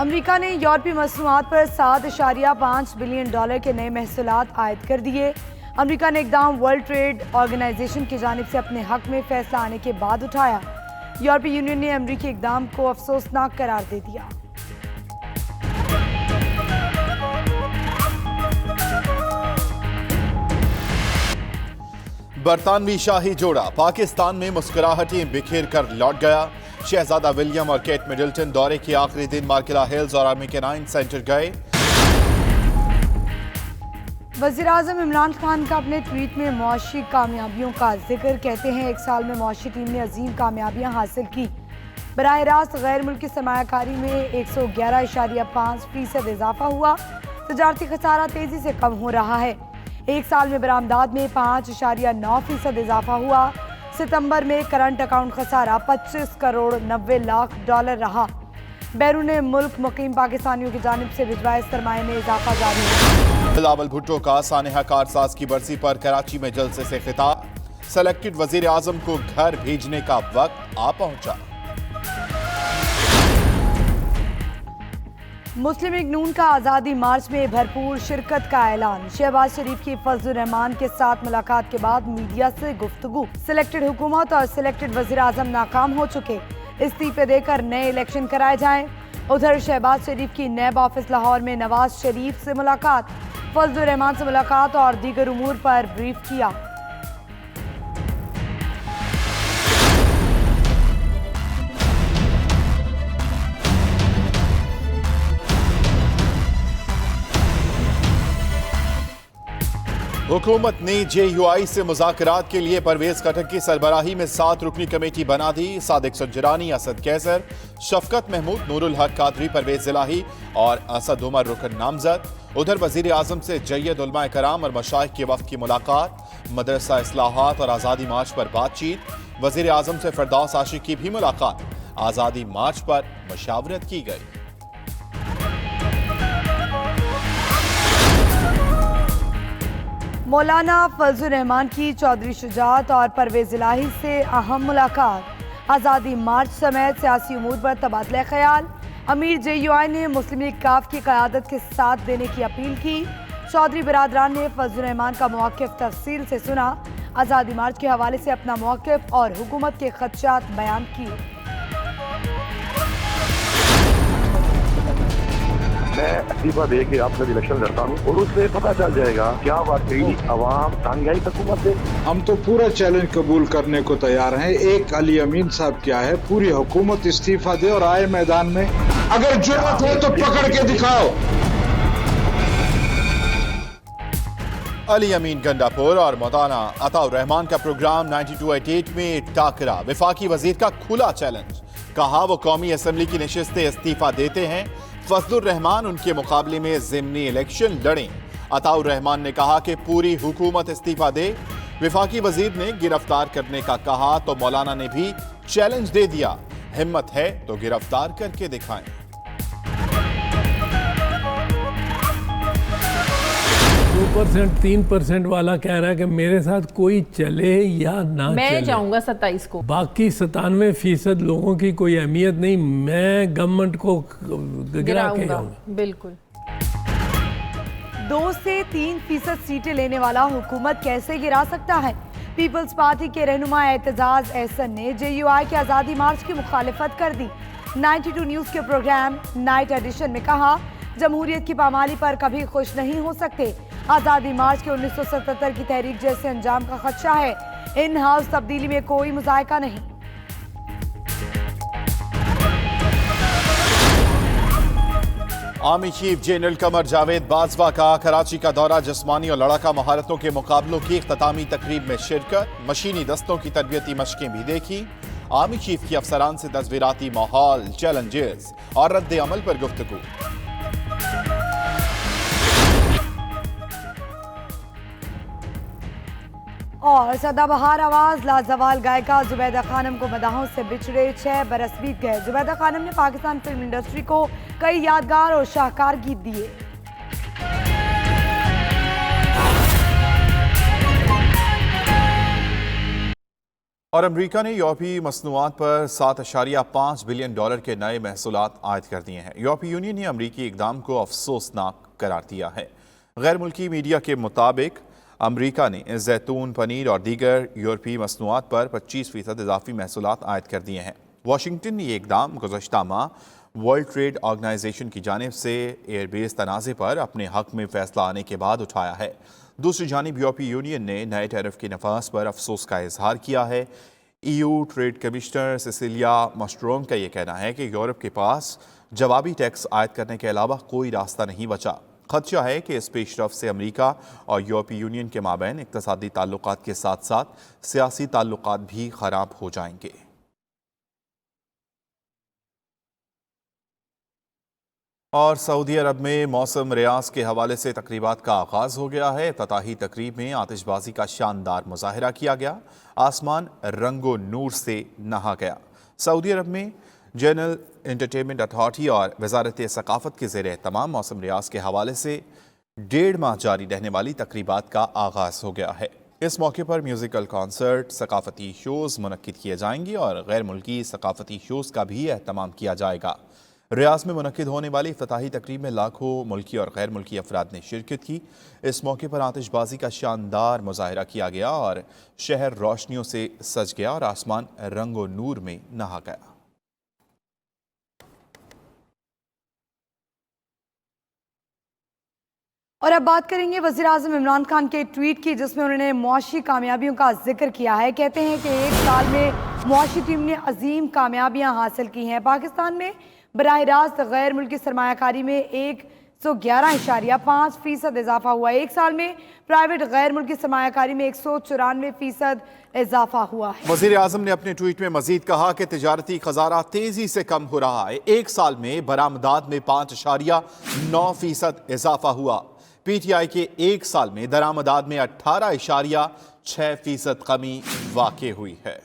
America ने यूरोपीय मसनूआत पर $7.5 बिलियन के नए महसूलात आयद कर दिए। अमेरिका ने इकदाम वर्ल्ड ट्रेड ऑर्गेनाइजेशन की जानिब से अपने हक में फैसला आने के बाद उठाया। यूरोपीय यूनियन ने अमेरिकी इकदाम को अफसोसनाक करार दे दिया। बरतानवी शाही जोड़ा पाकिस्तान में मुस्कुराहटें बिखेर कर लौट गया। शहजादा विलियम और केट मिडल्टन दौरे के आखिरी दिन मार्किला हिल्स और आर्मी सेंटर गए। वज़ीर-ए-आज़म इमरान खान का अपने ट्वीट में मुआशी कामयाबियों का जिक्र, कहते हैं 1 साल में मुआशी टीम ने अजीम कामयाबियां हासिल की। बराह रास्त गैर मुल्की सरमायाकारी में 111.5% इजाफा हुआ। तजारती खसारा तेजी से कम हो रहा है। 1 साल में बरामदात में 5.9% इजाफा हुआ। सितंबर में करंट अकाउंट खसारा $25 करोड़ 90 लाख रहा। बैरून मुल्क मुकीम पाकिस्तानियों की जानिब से भिजवाए सरमाए में इजाफा जारी है। बिलावल भुट्टो का सानेहा कारसाज की बरसी पर कराची में जलसे से खिताब। सेलेक्टेड वजीर आजम को घर भेजने का वक्त आ पहुंचा। मुस्लिम लीग नून का आज़ादी मार्च में भरपूर शिरकत का ऐलान। शहबाज शरीफ की फजलुर रहमान के साथ मुलाकात के बाद मीडिया से गुफ्तगू। सिलेक्टेड हुकूमत और सिलेक्टेड वज़ीर आज़म नाकाम हो चुके, इस्तीफे देकर नए इलेक्शन कराए जाएं। उधर शहबाज शरीफ की नैब ऑफिस लाहौर में नवाज शरीफ से मुलाकात, फजलुर रहमान से मुलाकात और दीगर उमूर पर ब्रीफ किया। हुकूमत ने JUI से मुज़ाकरात के लिए परवेज खटक की सरबराही में 7 रुकनी कमेटी बना दी। सादिक सुंजरानी, असद कैसर, शफकत महमूद, नूरुल हक कादरी, परवेज जिलाही और असद उमर रुकन नामजद। उधर वजीर आजम से जय्यद उलमा कराम और मशाइख के वफ्द की मुलाकात। मदरसा इस्लाहात और आज़ादी मार्च पर बातचीत। वजीर आजम से फिरदौस आशिक की भी मुलाकात। आज़ादी मार्च पर मशावरत की गई। मौलाना फजलुर रहमान की चौधरी शुजात और परवेज जिलाही से अहम मुलाकात। आज़ादी मार्च समेत सियासी उमूर पर तबादला ख्याल। अमीर JUI ने मुस्लिम लीग काफ की क़यादत के साथ देने की अपील की। चौधरी बिरादरान ने फजलुर रहमान का मौक़िफ़ तफसील से सुना। आज़ादी मार्च के हवाले से अपना मौक़िफ़ और हुकूमत के खदशात बयान किए। मैं इस्तीफा दे के आपसे इलेक्शन लड़ता हूँ और उससे पता चल जाएगा क्या वाकई अवाम तंग आई हुकूमत से। हम तो पूरा चैलेंज कबूल करने को तैयार हैं। एक अली अमीन साहब क्या है, पूरी हुकूमत इस्तीफा दे और आए मैदान में। अगर जुर्रत है तो पकड़ के दिखाओ। अली अमीन गंडापुर और मौलाना अताउर रहमान का प्रोग्राम 9288 में टाकरा। वफाकी वजीर का खुला चैलेंज, कहा वो कौमी असम्बली की नशिस्तें इस्तीफा देते हैं, फजलुर रहमान उनके मुकाबले में ज़िमनी इलेक्शन लड़ें। अताउर रहमान ने कहा कि पूरी हुकूमत इस्तीफा दे। वफाकी वजीर ने गिरफ्तार करने का कहा तो मौलाना ने भी चैलेंज दे दिया, हिम्मत है तो गिरफ्तार करके दिखाएं। 2% 3% वाला कह रहा है कि मेरे साथ कोई चले या ना मैं चले। जाऊंगा 27 को। बाकी 97% लोगों की कोई अहमियत नहीं, मैं गवर्नमेंट को गिरा के आऊंगा। बिल्कुल। 2 से 3% सीटें लेने वाला हुकूमत कैसे गिरा सकता है? पीपल्स पार्टी के रहनुमा एतजाज एहसन ने JUI के आज़ादी मार्च की मुखालिफत कर दी। 92 न्यूज़ के प्रोग्राम नाइट एडिशन में कहा, जमहूरियत की पामाली पर कभी खुश नहीं हो सकते। आज़ादी मार्च के 1977 की तहरीक जैसे अंजाम का खदशा है। इन हाउस तब्दीली में कोई मुज़ायका नहीं। Army chief general Qamar Javed Bajwa का कराची का दौरा। जिस्मानी और लड़ाका महारतों के मुकाबलों की इख्तितामी तकरीब में शिरकत। मशीनी दस्तों की तरबियती मशकें भी देखी। आर्मी चीफ की अफसरान से तस्वीराती माहौल, चैलेंजेस और रद्द अमल पर गुफ्तगू। और सदाबहार आवाज लाजवाल गायिका जुबैदा खानम को मदाहों से बिछड़े 6 बरस बीत गए। जुबैदा खानम ने पाकिस्तान फिल्म इंडस्ट्री को कई यादगार और शाहकार गीत दिए। और अमेरिका ने यूरोपीय मसनूआत पर 7.5 बिलियन डॉलर के नए महसूलात आयद कर दिए हैं। यूरोपीय यूनियन ने अमेरिकी इकदाम को अफसोसनाक करार दिया है। गैर मुल्की मीडिया के मुताबिक अमेरिका ने जैतून, पनीर और दीगर यूरोपीय मसनूआत पर 25% इजाफी महसूलात आयद कर दिए हैं। वाशिंगटन ने ये इकदाम गुज़श्ता माह वर्ल्ड ट्रेड ऑर्गेनाइजेशन की जानिब से एयरबेस तनाज़े पर अपने हक में फैसला आने के बाद उठाया है। दूसरी जानिब यूरोपीय यूनियन ने नए टैरिफ के नफाज पर अफसोस का इजहार किया है। EU ट्रेड कमिश्नर सिसिलिया मास्ट्रोम का ये कहना है कि यूरोप के पास जवाबी टैक्स आयद करने के अलावा कोई रास्ता नहीं बचा। खदशा है कि इस पेशरफ से अमेरिका और यूरोपीय यूनियन के माबैन इक़्तिसादी ताल्लुकात के साथ साथ सियासी ताल्लुकात भी ख़राब हो जाएंगे। और सऊदी अरब में मौसम रियाज के हवाले से तकरीबात का आगाज़ हो गया है। इफ्तिताही तकरीब में आतिशबाजी का शानदार मुजाहिरा किया गया। आसमान रंगो नूर से नहा गया। सऊदी अरब में जनरल एंटरटेनमेंट अथॉरिटी और वजारत सकाफत के ज़ेर तमाम मौसम रियाज के हवाले से 1.5 माह जारी रहने वाली तकरीबात का आगाज़ हो गया है। इस मौके पर म्यूज़िकल कॉन्सर्ट, सकाफती शोज़ मुनक्किद किए जाएंगे और गैर मुल्की सकाफती शोज़ का भी एहतमाम किया जाएगा। रियाज में मुनक्किद होने वाली इफ्तिताही तकरीब में लाखों मुल्की और गैर मुल्की अफराद ने शिरकत की। इस मौके पर आतिशबाजी का शानदार मुजाहिरा किया गया और शहर रोशनियों से सज गया और आसमान रंगो नूर में नहा गया। और अब बात करेंगे वज़ीर-ए-आज़म इमरान खान के ट्वीट की, जिसमें उन्होंने मुआशी कामयाबियों का जिक्र किया है। कहते हैं कि एक साल में मुआशी टीम ने अजीम कामयाबियां हासिल की हैं। पाकिस्तान में बराह रास्त गैर मुल्की सरमायाकारी में 111.5% इजाफा हुआ। एक साल में प्राइवेट गैर मुल्की सरमायाकारी में 194% इजाफा हुआ है। वज़ीर आज़म ने अपने ट्वीट में मजीद कहा कि तिजारती खजाना तेजी से कम हो रहा है। एक साल में बरामदात में 5.9% इजाफा हुआ। PTI के एक साल में दरामदात में 18.6% कमी वाक़ हुई है।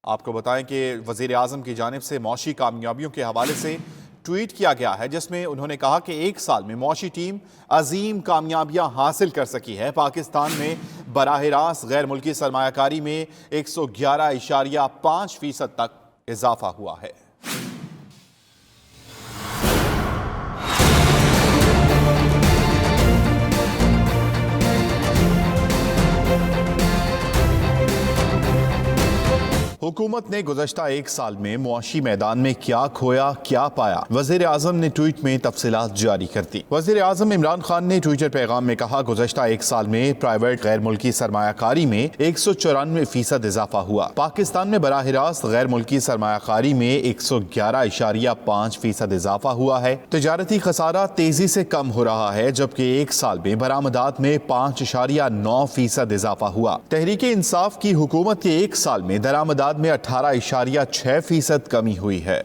आपको बताएं कि वज़ीर आज़म की जानिब से मौशी कामयाबियों के हवाले से ट्वीट किया गया है, जिसमें उन्होंने कहा कि एक साल में मौशी टीम अजीम कामयाबियां हासिल कर सकी है। पाकिस्तान में बराह रास्त गैर मुल्की सरमायाकारी में 111.5% तक इजाफा हुआ है। हुकूमत ने गुज़श्ता एक साल में मुआशी मैदान में क्या खोया क्या पाया, वज़ीर आज़म ने ट्वीट में तफसीलात जारी कर दी। वज़ीर आज़म इमरान खान ने ट्विटर पैगाम में कहा, गुज़श्ता एक साल में प्राइवेट गैर मुल्की सरमायाकारी में 194% इजाफा हुआ। पाकिस्तान में बराह रास्त गैर मुल्की सरमायाकारी में 111.5% इजाफा हुआ है। तिजारती खसारा तेजी से कम हो रहा है, जबकि एक साल में बरामदात में 5.9% इजाफा हुआ। तहरीक इंसाफ की हुकूमत के एक साल में दरामदात में 18.6% कमी हुई है।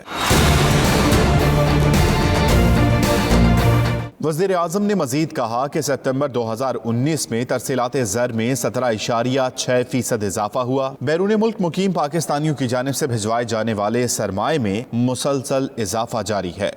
वज़ीर आज़म ने मजीद कहा कि सितंबर 2019 में तरसीलात ज़र में 17.6% इजाफा हुआ। बैरून मुल्क मुकीम पाकिस्तानियों की जानिब से भिजवाए जाने वाले सरमाए में मुसलसल इजाफा जारी है।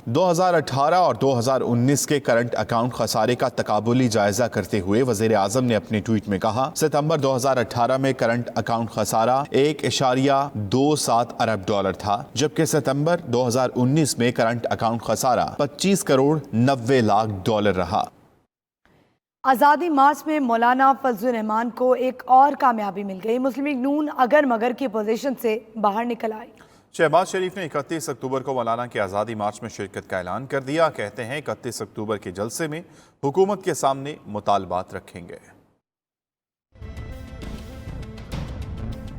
2018 और 2019 के करंट अकाउंट खसारे का तकाबुली जायजा करते हुए वज़ीर आज़म ने अपने ट्वीट में कहा, सितंबर 2018 में करंट अकाउंट खसारा 1.27 अरब डॉलर था, जबकि सितंबर 2019 में करंट अकाउंट खसारा 25 करोड़ 90 लाख डॉलर रहा। आज़ादी मार्च में मौलाना फजलुर रहमान को एक और कामयाबी मिल गई। मुस्लिम लीग नून अगर मगर की पोजीशन से बाहर निकल आई। शहबाज शरीफ ने 31 अक्टूबर को मौलाना के आज़ादी मार्च में शिरकत का ऐलान कर दिया। कहते हैं 31 अक्टूबर के जलसे में हुकूमत के सामने मुतालबात रखेंगे।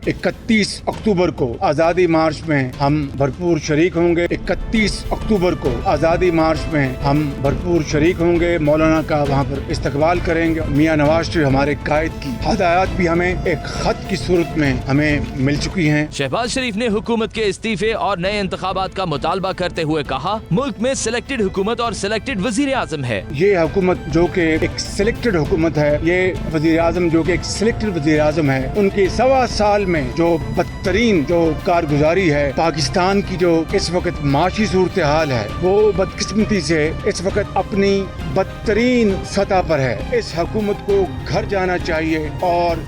31 अक्टूबर को आज़ादी मार्च में हम भरपूर शरीक होंगे। 31 अक्टूबर को आज़ादी मार्च में हम भरपूर शरीक होंगे। मौलाना का वहाँ पर इस्तकबाल करेंगे। मियाँ नवाज शरीफ हमारे कायद की हदायत भी हमें एक खत की सूरत में हमें मिल चुकी हैं। शहबाज शरीफ ने हुकूमत के इस्तीफे और नए इंतखाबात का मुतालबा करते हुए कहा, मुल्क में सिलेक्टेड हुकूमत और सिलेक्टेड वजीर आज़म है। ये हुकूमत जो कि एक सिलेक्टेड हुकूमत है, ये वजीर आज़म जो कि एक सिलेक्टेड वजीर आज़म है, उनके 1.25 साल में में जो बदतरीन जो कारगुजारी है, पाकिस्तान की जो इस वक्त माशी सूरत हाल है, वो बदकिस्मती से इस वक्त अपनी बदतरीन सतह पर है। इस हुकूमत को घर जाना चाहिए और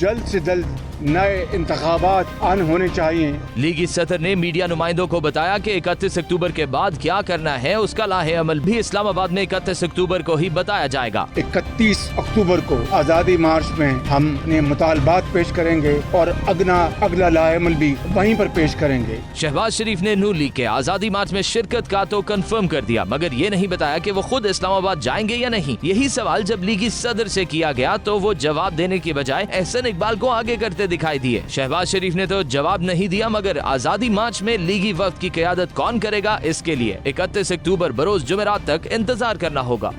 जल्द से जल्द नए इंतखाबात आन होने चाहिए। लीगी सदर ने मीडिया नुमाइंदों को बताया कि 31 अक्टूबर के बाद क्या करना है, उसका लाहे अमल भी इस्लामाबाद में 31 अक्टूबर को ही बताया जाएगा। 31 अक्टूबर को आज़ादी मार्च में हम अपने मुतालबात पेश करेंगे और अगला लाएमल भी वहीं पर पेश करेंगे। शहबाज शरीफ ने नून लीग के आज़ादी मार्च में शिरकत का तो कंफर्म कर दिया, मगर ये नहीं बताया कि वो खुद इस्लामाबाद जाएंगे या नहीं। यही सवाल जब लीगी सदर से किया गया तो वो जवाब देने की बजाय एहसन इकबाल को आगे करते दिखाई दिए। शहबाज शरीफ ने तो जवाब नहीं दिया, मगर आज़ादी मार्च में लीगी वफ्द की क़यादत कौन करेगा, इसके लिए 31 अक्टूबर बरोज जुमेरात तक इंतजार करना होगा।